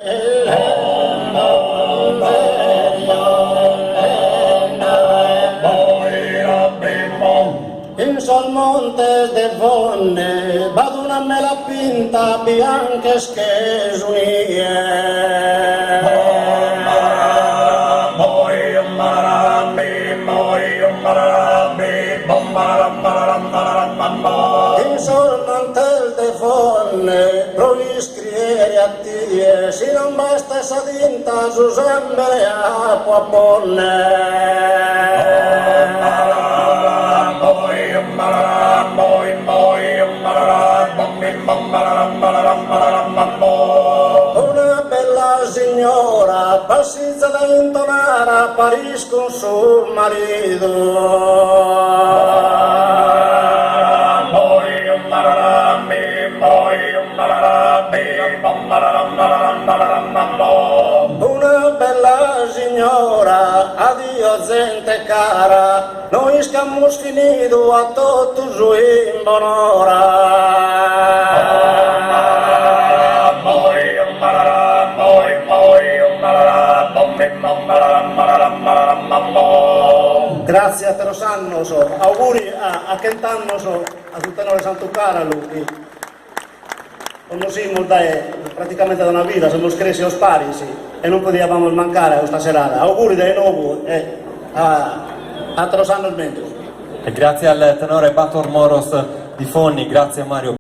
In sol montes de fonne va una mela pinta bianca schesunie. In sol montes de fonne provi scrieri a tie, si non basta essa dinta su sempre acqua bonne. Una bella signora passizza da intonare a Parigi con suo marito. Una bella signora, addio gente cara, noi siamo finiti a tutto su in bonora. Grazie a te lo sanno, auguri a Kentanno, a tutte noi Santo Caralu. Conocimos praticamente da una vita, siamo cresciuti a Parisi e non potevamo mancare a questa serata. Auguri di nuovo e a te lo sanno il meglio. E grazie al tenore Bator Moros di Fonni, grazie Mario.